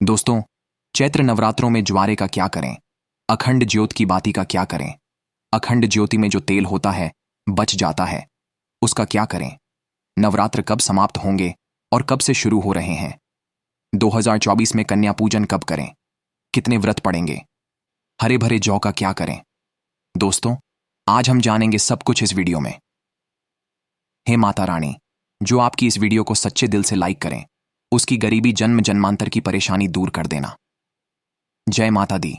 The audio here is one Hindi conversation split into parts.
दोस्तों, चैत्र नवरात्रों में ज्वारे का क्या करें? अखंड ज्योत की बाती का क्या करें? अखंड ज्योति में जो तेल होता है बच जाता है, उसका क्या करें? नवरात्र कब समाप्त होंगे और कब से शुरू हो रहे हैं? 2024 में कन्या पूजन कब करें? कितने व्रत पड़ेंगे? हरे भरे जौ का क्या करें? दोस्तों, आज हम जानेंगे सब कुछ इस वीडियो में। हे माता रानी, जो आपकी इस वीडियो को सच्चे दिल से लाइक करें, उसकी गरीबी जन्म जन्मांतर की परेशानी दूर कर देना। जय माता दी।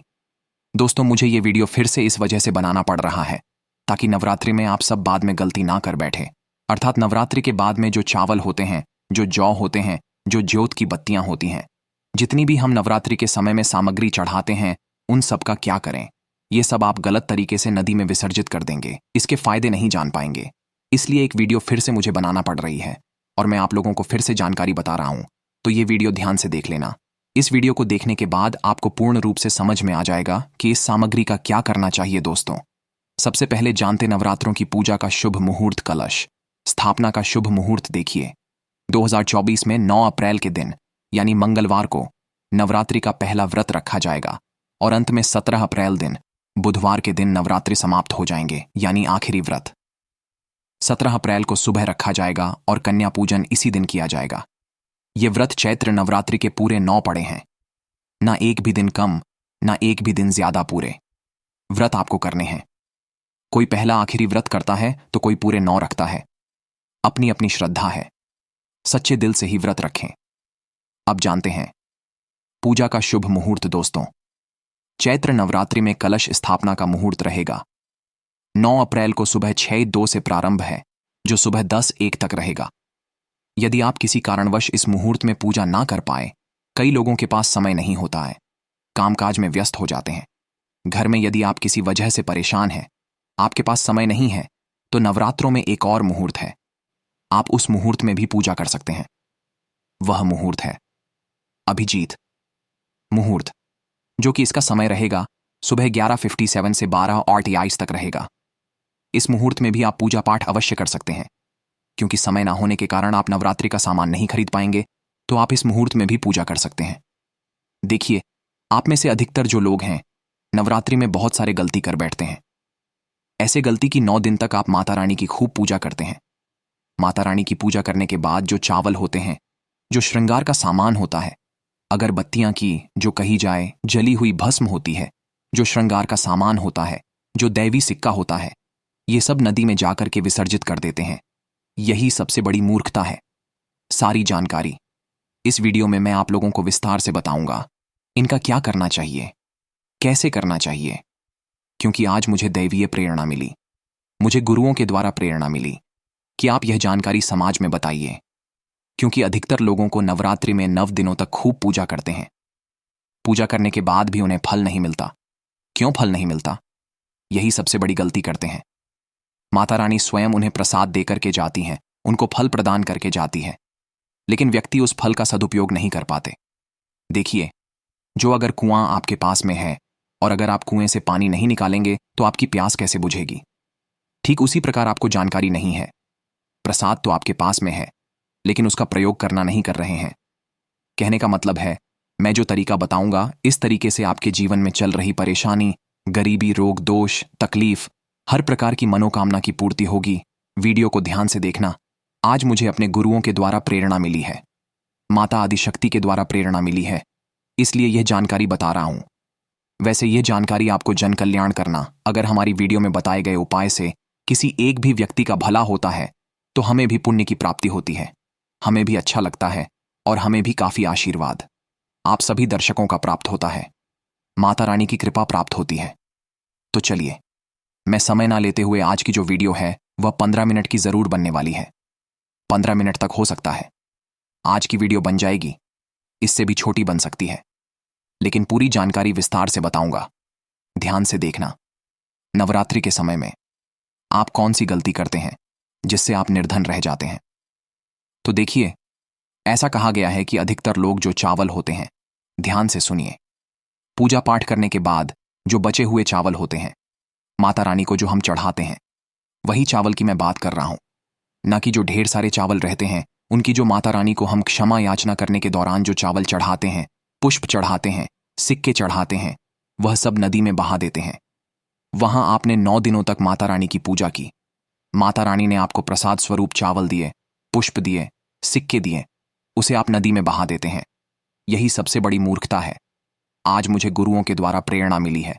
दोस्तों, मुझे ये वीडियो फिर से इस वजह से बनाना पड़ रहा है ताकि नवरात्रि में आप सब बाद में गलती ना कर बैठे। अर्थात नवरात्रि के बाद में जो चावल होते हैं, जो जौ होते हैं, जो ज्योत की बत्तियां होती हैं, जितनी भी हम नवरात्रि के समय में सामग्री चढ़ाते हैं, उन सब का क्या करें? ये सब आप गलत तरीके से नदी में विसर्जित कर देंगे, इसके फायदे नहीं जान पाएंगे। इसलिए एक वीडियो फिर से मुझे बनाना पड़ रही है और मैं आप लोगों को फिर से जानकारी बता रहा हूं, तो ये वीडियो ध्यान से देख लेना। इस वीडियो को देखने के बाद आपको पूर्ण रूप से समझ में आ जाएगा कि इस सामग्री का क्या करना चाहिए। दोस्तों, सबसे पहले जानते नवरात्रों की पूजा का शुभ मुहूर्त। कलश स्थापना का शुभ मुहूर्त देखिए। 2024 में 9 अप्रैल के दिन यानी मंगलवार को नवरात्रि का पहला व्रत रखा जाएगा और अंत में 17 अप्रैल दिन बुधवार के दिन नवरात्रि समाप्त हो जाएंगे यानी आखिरी व्रत। 17 अप्रैल को सुबह रखा जाएगा और कन्या पूजन इसी दिन किया जाएगा। ये व्रत चैत्र नवरात्रि के पूरे 9 पड़े हैं, ना एक भी दिन कम, ना एक भी दिन ज्यादा। पूरे व्रत आपको करने हैं। कोई पहला आखिरी व्रत करता है तो कोई पूरे 9 रखता है। अपनी अपनी श्रद्धा है, सच्चे दिल से ही व्रत रखें। अब जानते हैं पूजा का शुभ मुहूर्त। दोस्तों, चैत्र नवरात्रि में कलश स्थापना का मुहूर्त रहेगा। 9 अप्रैल को सुबह 6:02 से प्रारंभ है, जो सुबह 10:01 तक रहेगा। यदि आप किसी कारणवश इस मुहूर्त में पूजा ना कर पाए, कई लोगों के पास समय नहीं होता है, कामकाज में व्यस्त हो जाते हैं। घर में यदि आप किसी वजह से परेशान हैं, आपके पास समय नहीं है, तो नवरात्रों में एक और मुहूर्त है। आप उस मुहूर्त में भी पूजा कर सकते हैं। वह मुहूर्त है अभिजीत मुहूर्त, जो कि इसका समय रहेगा सुबह 11:57 से 12:28 तक रहेगा। इस मुहूर्त में भी आप पूजा पाठ अवश्य कर सकते हैं। क्योंकि समय ना होने के कारण आप नवरात्रि का सामान नहीं खरीद पाएंगे, तो आप इस मुहूर्त में भी पूजा कर सकते हैं। देखिए, आप में से अधिकतर जो लोग हैं, नवरात्रि में बहुत सारे गलती कर बैठते हैं। ऐसे गलती की 9 दिन तक आप माता रानी की खूब पूजा करते हैं। माता रानी की पूजा करने के बाद जो चावल होते हैं, जो श्रृंगार का सामान होता है, अगरबत्तियां की जो कही जाए, जली हुई भस्म होती है, जो श्रृंगार का सामान होता है, जो दैवी सिक्का होता है, ये सब नदी में जाकर के विसर्जित कर देते हैं। यही सबसे बड़ी मूर्खता है। सारी जानकारी इस वीडियो में मैं आप लोगों को विस्तार से बताऊंगा। इनका क्या करना चाहिए, कैसे करना चाहिए, क्योंकि आज मुझे दैवीय प्रेरणा मिली, मुझे गुरुओं के द्वारा प्रेरणा मिली कि आप यह जानकारी समाज में बताइए। क्योंकि अधिकतर लोगों को नवरात्रि में 9 दिनों तक खूब पूजा करते हैं। पूजा करने के बाद भी उन्हें फल नहीं मिलता। क्यों फल नहीं मिलता? यही सबसे बड़ी गलती करते हैं। माता रानी स्वयं उन्हें प्रसाद देकर के जाती हैं, उनको फल प्रदान करके जाती है, लेकिन व्यक्ति उस फल का सदुपयोग नहीं कर पाते। देखिए, जो अगर कुआं आपके पास में है और अगर आप कुएं से पानी नहीं निकालेंगे तो आपकी प्यास कैसे बुझेगी? ठीक उसी प्रकार आपको जानकारी नहीं है। प्रसाद तो आपके पास में है, लेकिन उसका प्रयोग करना नहीं कर रहे हैं। कहने का मतलब है, मैं जो तरीका बताऊंगा, इस तरीके से आपके जीवन में चल रही परेशानी, गरीबी, रोग, दोष, तकलीफ, हर प्रकार की मनोकामना की पूर्ति होगी। वीडियो को ध्यान से देखना। आज मुझे अपने गुरुओं के द्वारा प्रेरणा मिली है, माता आदिशक्ति के द्वारा प्रेरणा मिली है, इसलिए यह जानकारी बता रहा हूं। वैसे यह जानकारी आपको जन कल्याण करना, अगर हमारी वीडियो में बताए गए उपाय से किसी एक भी व्यक्ति का भला होता है, तो हमें भी पुण्य की प्राप्ति होती है, हमें भी अच्छा लगता है और हमें भी काफी आशीर्वाद आप सभी दर्शकों का प्राप्त होता है। माता रानी की कृपा प्राप्त होती है। तो चलिए, मैं समय ना लेते हुए आज की जो वीडियो है वह 15 मिनट की जरूर बनने वाली है। 15 मिनट तक हो सकता है आज की वीडियो बन जाएगी, इससे भी छोटी बन सकती है, लेकिन पूरी जानकारी विस्तार से बताऊंगा। ध्यान से देखना। नवरात्रि के समय में आप कौन सी गलती करते हैं जिससे आप निर्धन रह जाते हैं? तो देखिए, ऐसा कहा गया है कि अधिकतर लोग जो चावल होते हैं, ध्यान से सुनिए, पूजा पाठ करने के बाद जो बचे हुए चावल होते हैं, माता रानी को जो हम चढ़ाते हैं, वही चावल की मैं बात कर रहा हूं, ना कि जो ढेर सारे चावल रहते हैं, उनकी जो माता रानी को हम क्षमा याचना करने के दौरान जो चावल चढ़ाते हैं, पुष्प चढ़ाते हैं, सिक्के चढ़ाते हैं, वह सब नदी में बहा देते हैं। वहां आपने 9 दिनों तक माता रानी की पूजा की। माता रानी ने आपको प्रसाद स्वरूप चावल दिए, पुष्प दिए, सिक्के दिए, उसे आप नदी में बहा देते हैं। यही सबसे बड़ी मूर्खता है। आज मुझे गुरुओं के द्वारा प्रेरणा मिली है,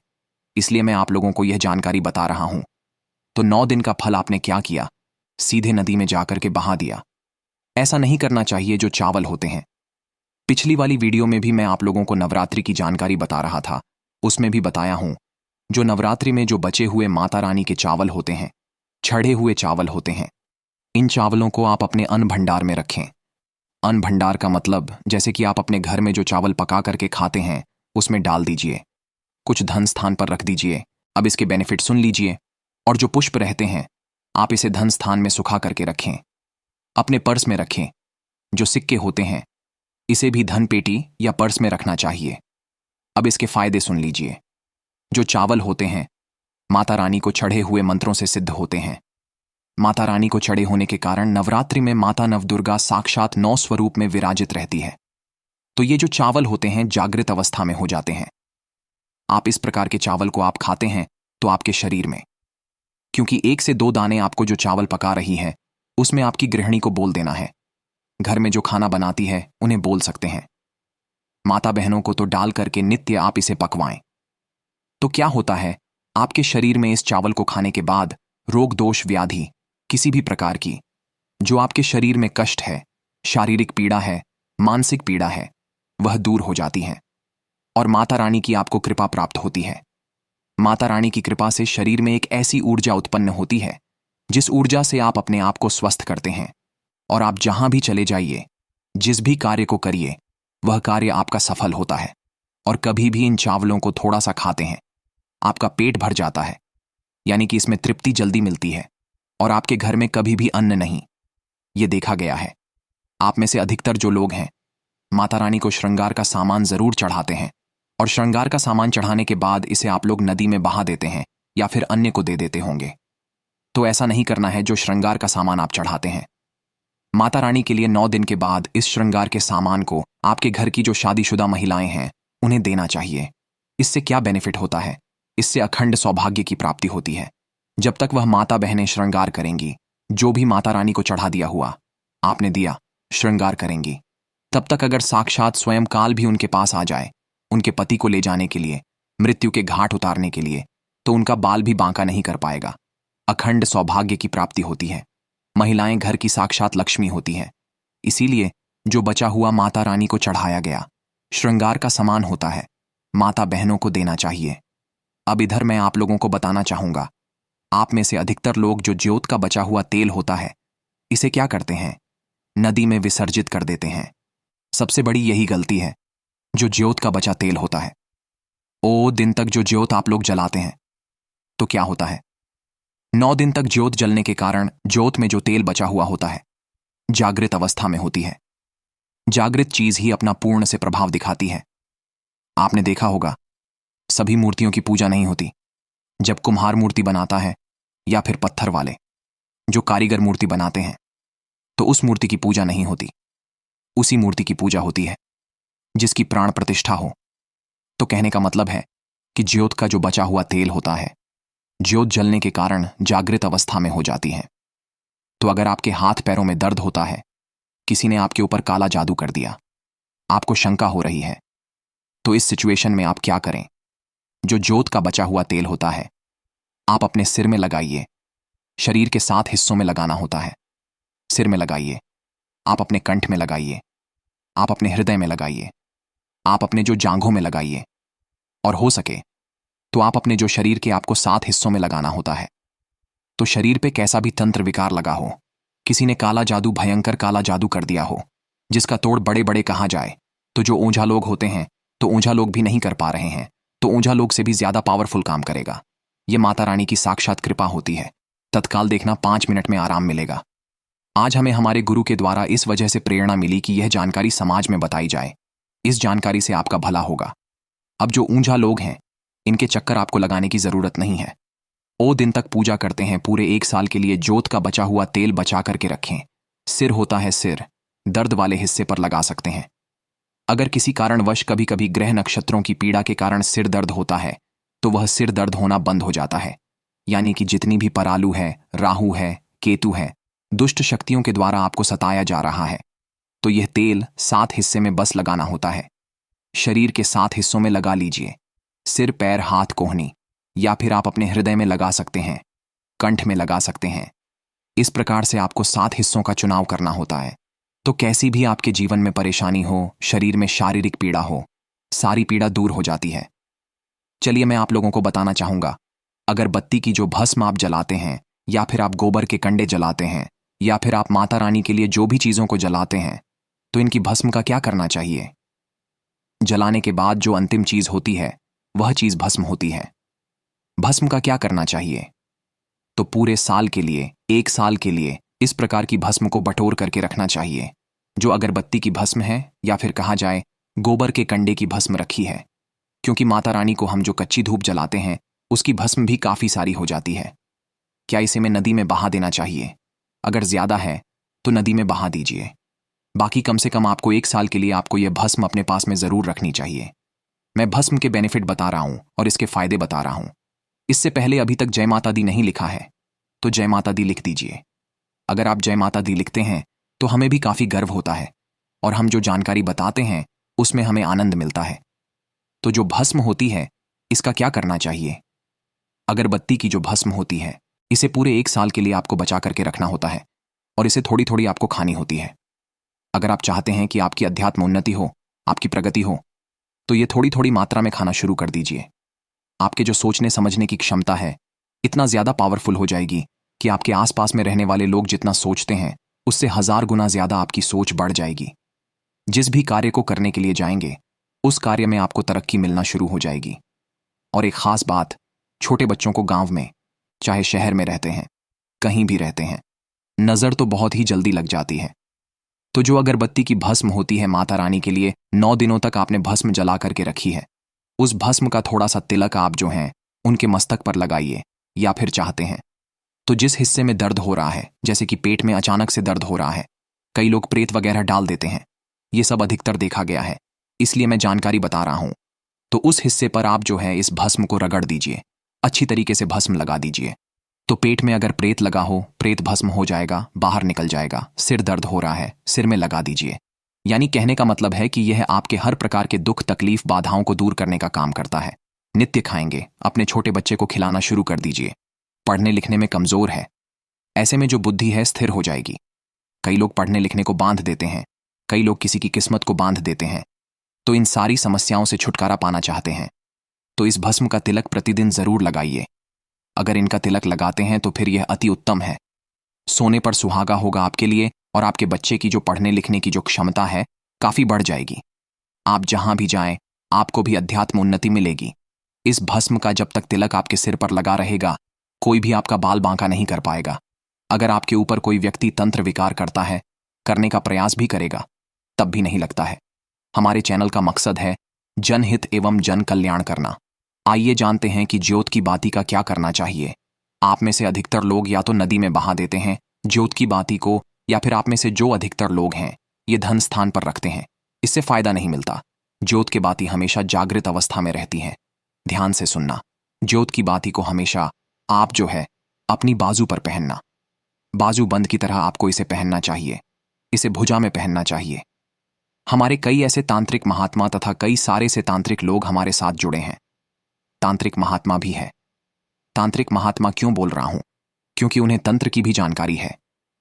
इसलिए मैं आप लोगों को यह जानकारी बता रहा हूं। तो 9 दिन का फल आपने क्या किया? सीधे नदी में जाकर के बहा दिया। ऐसा नहीं करना चाहिए। जो चावल होते हैं, पिछली वाली वीडियो में भी मैं आप लोगों को नवरात्रि की जानकारी बता रहा था, उसमें भी बताया हूं। जो नवरात्रि में जो बचे हुए माता रानी के चावल होते हैं, छड़े हुए चावल होते हैं, इन चावलों को आप अपने अन्न भंडार में रखें। अन्न भंडार का मतलब जैसे कि आप अपने घर में जो चावल पका करके खाते हैं उसमें डाल दीजिए, कुछ धन स्थान पर रख दीजिए। अब इसके बेनिफिट सुन लीजिए। और जो पुष्प रहते हैं, आप इसे धन स्थान में सुखा करके रखें, अपने पर्स में रखें। जो सिक्के होते हैं, इसे भी धन पेटी या पर्स में रखना चाहिए। अब इसके फायदे सुन लीजिए। जो चावल होते हैं, माता रानी को चढ़े हुए मंत्रों से सिद्ध होते हैं। माता रानी को चढ़े होने के कारण नवरात्रि में माता नवदुर्गा साक्षात 9 स्वरूप में विराजित रहती है। तो ये जो चावल होते हैं जागृत अवस्था में हो जाते हैं। आप इस प्रकार के चावल को आप खाते हैं तो आपके शरीर में, क्योंकि 1 से 2 दाने आपको जो चावल पका रही है उसमें आपकी गृहिणी को बोल देना है। घर में जो खाना बनाती है उन्हें बोल सकते हैं। माता बहनों को तो डाल करके नित्य आप इसे पकवाएं। तो क्या होता है, आपके शरीर में इस चावल को खाने के बाद रोग दोष व्याधि किसी भी प्रकार की जो आपके शरीर में कष्ट है, शारीरिक पीड़ा है, मानसिक पीड़ा है, वह दूर हो जाती है और माता रानी की आपको कृपा प्राप्त होती है। माता रानी की कृपा से शरीर में एक ऐसी ऊर्जा उत्पन्न होती है जिस ऊर्जा से आप अपने आप को स्वस्थ करते हैं और आप जहां भी चले जाइए, जिस भी कार्य को करिए, वह कार्य आपका सफल होता है। और कभी भी इन चावलों को थोड़ा सा खाते हैं, आपका पेट भर जाता है, यानी कि इसमें तृप्ति जल्दी मिलती है और आपके घर में कभी भी अन्न नहीं। ये देखा गया है। आप में से अधिकतर जो लोग हैं, माता रानी को श्रृंगार का सामान जरूर चढ़ाते हैं और श्रृंगार का सामान चढ़ाने के बाद इसे आप लोग नदी में बहा देते हैं या फिर अन्य को दे देते होंगे। तो ऐसा नहीं करना है। जो श्रृंगार का सामान आप चढ़ाते हैं, माता रानी के लिए 9 दिन के बाद इस श्रृंगार के सामान को आपके घर की जो शादीशुदा महिलाएं हैं उन्हें देना चाहिए। इससे क्या बेनिफिट होता है? इससे अखंड सौभाग्य की प्राप्ति होती है। जब तक वह माता बहनें श्रृंगार करेंगी, जो भी माता रानी को चढ़ा दिया हुआ आपने दिया, श्रृंगार करेंगी, तब तक अगर साक्षात स्वयं काल भी उनके पास आ जाए, उनके पति को ले जाने के लिए, मृत्यु के घाट उतारने के लिए, तो उनका बाल भी बांका नहीं कर पाएगा। अखंड सौभाग्य की प्राप्ति होती है। महिलाएं घर की साक्षात लक्ष्मी होती हैं। इसीलिए जो बचा हुआ माता रानी को चढ़ाया गया श्रृंगार का सामान होता है, माता बहनों को देना चाहिए। अब इधर मैं आप लोगों को बताना चाहूंगा, आप में से अधिकतर लोग जो ज्योत का बचा हुआ तेल होता है, इसे क्या करते हैं? नदी में विसर्जित कर देते हैं। सबसे बड़ी यही गलती है। जो ज्योत का बचा तेल होता है, ओ दिन तक जो ज्योत आप लोग जलाते हैं, तो क्या होता है, 9 दिन तक ज्योत जलने के कारण ज्योत में जो तेल बचा हुआ होता है जागृत अवस्था में होती है। जागृत चीज ही अपना पूर्ण से प्रभाव दिखाती है। आपने देखा होगा, सभी मूर्तियों की पूजा नहीं होती। जब कुम्हार मूर्ति बनाता है या फिर पत्थर वाले जो कारीगर मूर्ति बनाते हैं, तो उस मूर्ति की पूजा नहीं होती। उसी मूर्ति की पूजा होती है जिसकी प्राण प्रतिष्ठा हो। तो कहने का मतलब है कि ज्योत का जो बचा हुआ तेल होता है, ज्योत जलने के कारण जागृत अवस्था में हो जाती है। तो अगर आपके हाथ पैरों में दर्द होता है, किसी ने आपके ऊपर काला जादू कर दिया, आपको शंका हो रही है, तो इस सिचुएशन में आप क्या करें? जो ज्योत का बचा हुआ तेल होता है, आप अपने सिर में लगाइए। शरीर के 7 हिस्सों में लगाना होता है। सिर में लगाइए, आप अपने कंठ में लगाइए, आप अपने हृदय में लगाइए, आप अपने जो जांघों में लगाइए, और हो सके तो आप अपने जो शरीर के आपको 7 हिस्सों में लगाना होता है। तो शरीर पे कैसा भी तंत्र विकार लगा हो, किसी ने काला जादू, भयंकर काला जादू कर दिया हो, जिसका तोड़ बड़े बड़े कहा जाए, तो जो ओझा लोग होते हैं, तो ओझा लोग भी नहीं कर पा रहे हैं, तो ओझा लोग से भी ज्यादा पावरफुल काम करेगा। ये माता रानी की साक्षात कृपा होती है। तत्काल देखना, 5 मिनट में आराम मिलेगा। आज हमें हमारे गुरु के द्वारा इस वजह से प्रेरणा मिली कि यह जानकारी समाज में बताई जाए। इस जानकारी से आपका भला होगा। अब जो ऊंझा लोग हैं, इनके चक्कर आपको लगाने की जरूरत नहीं है। ओ दिन तक पूजा करते हैं, पूरे 1 साल के लिए ज्योत का बचा हुआ तेल बचा करके रखें। सिर होता है, सिर दर्द वाले हिस्से पर लगा सकते हैं। अगर किसी कारणवश कभी कभी ग्रह नक्षत्रों की पीड़ा के कारण सिर दर्द होता है तो वह सिर दर्द होना बंद हो जाता है। यानी कि जितनी भी परालू है, राहु है, केतु है, दुष्ट शक्तियों के द्वारा आपको सताया जा रहा है, तो यह तेल 7 हिस्से में बस लगाना होता है। शरीर के 7 हिस्सों में लगा लीजिए। सिर, पैर, हाथ, कोहनी, या फिर आप अपने हृदय में लगा सकते हैं, कंठ में लगा सकते हैं। इस प्रकार से आपको 7 हिस्सों का चुनाव करना होता है। तो कैसी भी आपके जीवन में परेशानी हो, शरीर में शारीरिक पीड़ा हो, सारी पीड़ा दूर हो जाती है। चलिए मैं आप लोगों को बताना चाहूंगा, अगरबत्ती की जो भस्म आप जलाते हैं, या फिर आप गोबर के कंडे जलाते हैं, या फिर आप माता रानी के लिए जो भी चीजों को जलाते हैं, तो इनकी भस्म का क्या करना चाहिए। जलाने के बाद जो अंतिम चीज होती है वह चीज भस्म होती है। भस्म का क्या करना चाहिए, तो पूरे साल के लिए, 1 साल के लिए इस प्रकार की भस्म को बटोर करके रखना चाहिए। जो अगरबत्ती की भस्म है, या फिर कहा जाए गोबर के कंडे की भस्म रखी है, क्योंकि माता रानी को हम जो कच्ची धूप जलाते हैं उसकी भस्म भी काफी सारी हो जाती है। क्या इसे में नदी में बहा देना चाहिए? अगर ज्यादा है तो नदी में बहा दीजिए। बाकी कम से कम आपको 1 साल के लिए आपको यह भस्म अपने पास में जरूर रखनी चाहिए। मैं भस्म के बेनिफिट बता रहा हूं और इसके फायदे बता रहा हूं। इससे पहले अभी तक जय माता दी नहीं लिखा है तो जय माता दी लिख दीजिए। अगर आप जय माता दी लिखते हैं तो हमें भी काफी गर्व होता है और हम जो जानकारी बताते हैं उसमें हमें आनंद मिलता है। तो जो भस्म होती है इसका क्या करना चाहिए? अगरबत्ती की जो भस्म होती है इसे पूरे 1 साल के लिए आपको बचा करके रखना होता है और इसे थोड़ी थोड़ी आपको खानी होती है। अगर आप चाहते हैं कि आपकी अध्यात्म उन्नति हो, आपकी प्रगति हो, तो ये थोड़ी थोड़ी मात्रा में खाना शुरू कर दीजिए। आपके जो सोचने समझने की क्षमता है इतना ज्यादा पावरफुल हो जाएगी कि आपके आसपास में रहने वाले लोग जितना सोचते हैं उससे 1000 गुना ज्यादा आपकी सोच बढ़ जाएगी। जिस भी कार्य को करने के लिए जाएंगे उस कार्य में आपको तरक्की मिलना शुरू हो जाएगी। और एक खास बात, छोटे बच्चों को गांव में, चाहे शहर में रहते हैं, कहीं भी रहते हैं, नजर तो बहुत ही जल्दी लग जाती है। तो जो अगरबत्ती की भस्म होती है माता रानी के लिए 9 दिनों तक आपने भस्म जला करके रखी है, उस भस्म का थोड़ा सा तिलक आप जो हैं उनके मस्तक पर लगाइए। या फिर चाहते हैं तो जिस हिस्से में दर्द हो रहा है, जैसे कि पेट में अचानक से दर्द हो रहा है, कई लोग प्रेत वगैरह डाल देते हैं, ये सब अधिकतर देखा गया है, इसलिए मैं जानकारी बता रहा हूं। तो उस हिस्से पर आप जो है इस भस्म को रगड़ दीजिए, अच्छी तरीके से भस्म लगा दीजिए। तो पेट में अगर प्रेत लगा हो, प्रेत भस्म हो जाएगा, बाहर निकल जाएगा। सिर दर्द हो रहा है, सिर में लगा दीजिए। यानी कहने का मतलब है कि यह आपके हर प्रकार के दुख, तकलीफ, बाधाओं को दूर करने का काम करता है। नित्य खाएंगे, अपने छोटे बच्चे को खिलाना शुरू कर दीजिए। पढ़ने लिखने में कमजोर है, ऐसे में जो बुद्धि है स्थिर हो जाएगी। कई लोग पढ़ने लिखने को बांध देते हैं, कई लोग किसी की किस्मत को बांध देते हैं। तो इन सारी समस्याओं से छुटकारा पाना चाहते हैं तो इस भस्म का तिलक प्रतिदिन जरूर लगाइए। अगर इनका तिलक लगाते हैं तो फिर यह अति उत्तम है। सोने पर सुहागा होगा आपके लिए और आपके बच्चे की जो पढ़ने लिखने की जो क्षमता है काफी बढ़ जाएगी। आप जहां भी जाएं आपको भी अध्यात्म उन्नति मिलेगी। इस भस्म का जब तक तिलक आपके सिर पर लगा रहेगा कोई भी आपका बाल बांका नहीं कर पाएगा। अगर आपके ऊपर कोई व्यक्ति तंत्र विकार करता है, करने का प्रयास भी करेगा, तब भी नहीं लगता है। हमारे चैनल का मकसद है जनहित एवं जन कल्याण करना। आइए जानते हैं कि ज्योत की बाती का क्या करना चाहिए। आप में से अधिकतर लोग या तो नदी में बहा देते हैं ज्योत की बाती को, या फिर आप में से जो अधिकतर लोग हैं ये धन स्थान पर रखते हैं। इससे फायदा नहीं मिलता। ज्योत की बाती हमेशा जागृत अवस्था में रहती है। ध्यान से सुनना, ज्योत की बाती को हमेशा आप जो है अपनी बाजू पर पहनना। बाजू बंद की तरह आपको इसे पहनना चाहिए, इसे भुजा में पहनना चाहिए। हमारे कई ऐसे तांत्रिक महात्मा तथा कई सारे से तांत्रिक लोग हमारे साथ जुड़े हैं। तांत्रिक महात्मा भी है। तांत्रिक महात्मा क्यों बोल रहा हूं? क्योंकि उन्हें तंत्र की भी जानकारी है।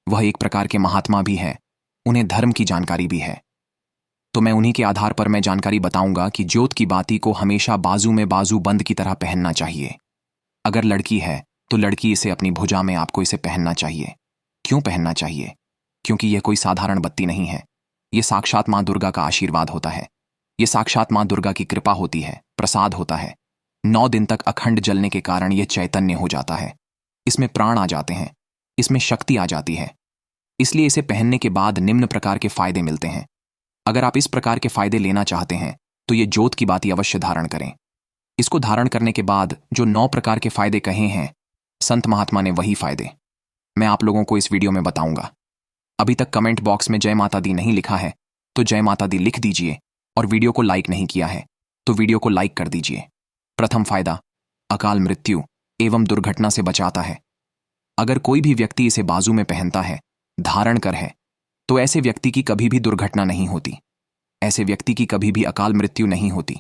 वह एक प्रकार के महात्मा भी है, उन्हें धर्म की जानकारी भी है। तो मैं उन्हीं के आधार पर मैं जानकारी बताऊंगा कि ज्योत की बाती को हमेशा बाजू में बाजू बंद की तरह पहनना चाहिए। अगर लड़की है तो लड़की इसे अपनी भुजा में आपको इसे पहनना चाहिए। क्यों पहनना चाहिए? क्योंकि यह कोई साधारण बत्ती नहीं है। यह साक्षात मां दुर्गा का आशीर्वाद होता है। यह साक्षात मां दुर्गा की कृपा होती है, प्रसाद होता है। 9 दिन तक अखंड जलने के कारण यह चैतन्य हो जाता है। इसमें प्राण आ जाते हैं, इसमें शक्ति आ जाती है। इसलिए इसे पहनने के बाद निम्न प्रकार के फायदे मिलते हैं। अगर आप इस प्रकार के फायदे लेना चाहते हैं तो ये ज्योत की बाती अवश्य धारण करें। इसको धारण करने के बाद जो 9 प्रकार के फायदे कहे हैं संत महात्मा ने, वही फायदे मैं आप लोगों को इस वीडियो में बताऊंगा। अभी तक कमेंट बॉक्स में जय माता दी नहीं लिखा है तो जय माता दी लिख दीजिए और वीडियो को लाइक नहीं किया है तो वीडियो को लाइक कर दीजिए। प्रथम फायदा, अकाल मृत्यु एवं दुर्घटना से बचाता है। अगर कोई भी व्यक्ति इसे बाजू में पहनता है, धारण कर है, तो ऐसे व्यक्ति की कभी भी दुर्घटना नहीं होती, ऐसे व्यक्ति की कभी भी अकाल मृत्यु नहीं होती,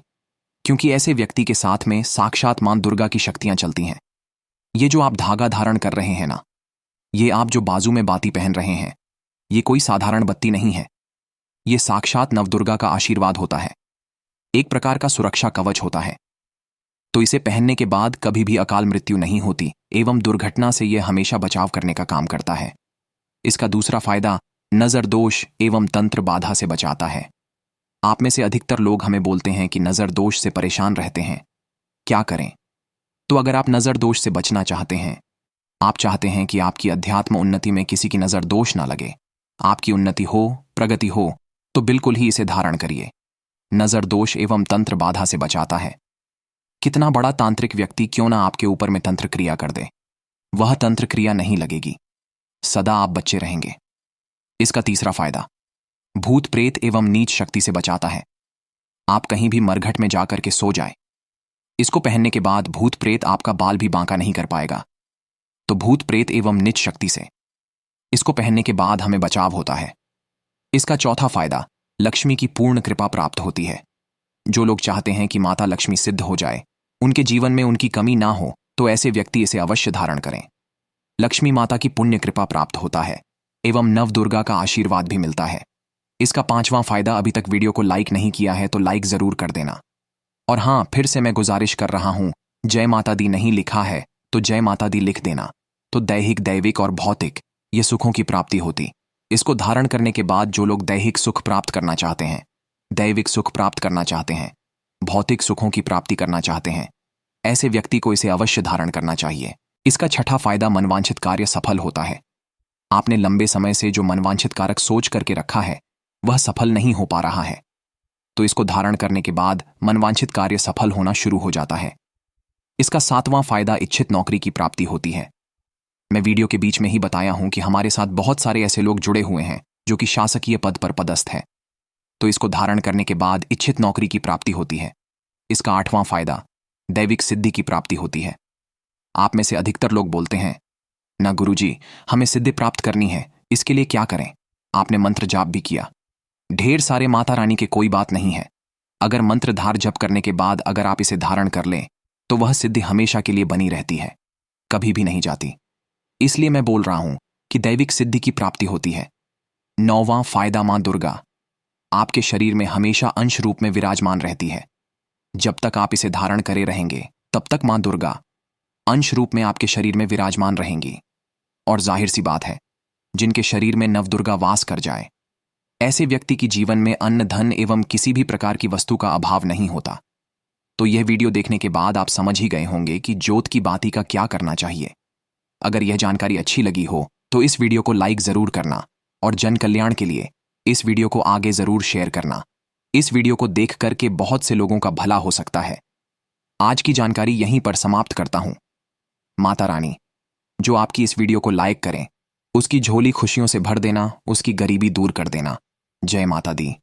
क्योंकि ऐसे व्यक्ति के साथ में साक्षात मां दुर्गा की शक्तियां चलती हैं। ये जो आप धागा धारण कर रहे हैं ना, ये आप जो बाजू में बाती पहन रहे हैं, ये कोई साधारण बत्ती नहीं है, ये साक्षात नवदुर्गा का आशीर्वाद होता है, एक प्रकार का सुरक्षा कवच होता है। तो इसे पहनने के बाद कभी भी अकाल मृत्यु नहीं होती एवं दुर्घटना से यह हमेशा बचाव करने का काम करता है। इसका दूसरा फायदा, नजर दोष एवं तंत्र बाधा से बचाता है। आप में से अधिकतर लोग हमें बोलते हैं कि नजर दोष से परेशान रहते हैं, क्या करें? तो अगर आप नजर दोष से बचना चाहते हैं, आप चाहते हैं कि आपकी अध्यात्म उन्नति में किसी की नजर दोष ना लगे, आपकी उन्नति हो, प्रगति हो, तो बिल्कुल ही इसे धारण करिए। नजर दोष एवं तंत्र बाधा से बचाता है। कितना बड़ा तांत्रिक व्यक्ति क्यों ना आपके ऊपर में तंत्र क्रिया कर दे, वह तंत्र क्रिया नहीं लगेगी, सदा आप बच्चे रहेंगे। इसका तीसरा फायदा, भूत प्रेत एवं नीच शक्ति से बचाता है। आप कहीं भी मरघट में जाकर के सो जाए, इसको पहनने के बाद भूत प्रेत आपका बाल भी बांका नहीं कर पाएगा। तो भूत प्रेत एवं नीच शक्ति से इसको पहनने के बाद हमें बचाव होता है। इसका चौथा फायदा, लक्ष्मी की पूर्ण कृपा प्राप्त होती है। जो लोग चाहते हैं कि माता लक्ष्मी सिद्ध हो जाए, उनके जीवन में उनकी कमी ना हो, तो ऐसे व्यक्ति इसे अवश्य धारण करें। लक्ष्मी माता की पुण्य कृपा प्राप्त होता है एवं नवदुर्गा का आशीर्वाद भी मिलता है। इसका पांचवां फायदा, अभी तक वीडियो को लाइक नहीं किया है तो लाइक जरूर कर देना। और हाँ, फिर से मैं गुजारिश कर रहा हूं, जय माता दी नहीं लिखा है तो जय माता दी लिख देना, तो दैहिक, दैविक और भौतिक ये सुखों की प्राप्ति होती। इसको धारण करने के बाद जो लोग दैहिक सुख प्राप्त करना चाहते हैं, दैविक सुख प्राप्त करना चाहते हैं, भौतिक सुखों की प्राप्ति करना चाहते हैं, ऐसे व्यक्ति को इसे अवश्य धारण करना चाहिए। इसका छठा फायदा, मनवांछित कार्य सफल होता है। आपने लंबे समय से जो मनवांछित कारक सोच करके रखा है, वह सफल नहीं हो पा रहा है, तो इसको धारण करने के बाद मनवांछित कार्य सफल होना शुरू हो जाता है। इसका सातवां फायदा, इच्छित नौकरी की प्राप्ति होती है। मैं वीडियो के बीच में ही बताया हूं कि हमारे साथ बहुत सारे ऐसे लोग जुड़े हुए हैं जो कि शासकीय पद पर पदस्थ है, तो इसको धारण करने के बाद इच्छित नौकरी की प्राप्ति होती है। इसका आठवां फायदा, दैविक सिद्धि की प्राप्ति होती है। आप में से अधिकतर लोग बोलते हैं, ना गुरुजी, हमें सिद्धि प्राप्त करनी है, इसके लिए क्या करें? आपने मंत्र जाप भी किया, ढेर सारे माता रानी के, कोई बात नहीं है। अगर मंत्र धार जप करने के बाद अगर आप इसे धारण कर लें तो वह सिद्धि हमेशा के लिए बनी रहती है, कभी भी नहीं जाती। इसलिए मैं बोल रहा हूं कि दैविक सिद्धि की प्राप्ति होती है। नौवां फायदा, मां दुर्गा आपके शरीर में हमेशा अंश रूप में विराजमान रहती है। जब तक आप इसे धारण करे रहेंगे तब तक मां दुर्गा अंश रूप में आपके शरीर में विराजमान रहेंगी। और जाहिर सी बात है, जिनके शरीर में नवदुर्गा वास कर जाए, ऐसे व्यक्ति की जीवन में अन्न, धन एवं किसी भी प्रकार की वस्तु का अभाव नहीं होता। तो यह वीडियो देखने के बाद आप समझ ही गए होंगे कि ज्योत की बाती का क्या करना चाहिए। अगर यह जानकारी अच्छी लगी हो तो इस वीडियो को लाइक जरूर करना और जन कल्याण के लिए इस वीडियो को आगे जरूर शेयर करना। इस वीडियो को देख करके बहुत से लोगों का भला हो सकता है। आज की जानकारी यहीं पर समाप्त करता हूं। माता रानी जो आपकी इस वीडियो को लाइक करें, उसकी झोली खुशियों से भर देना, उसकी गरीबी दूर कर देना। जय माता दी।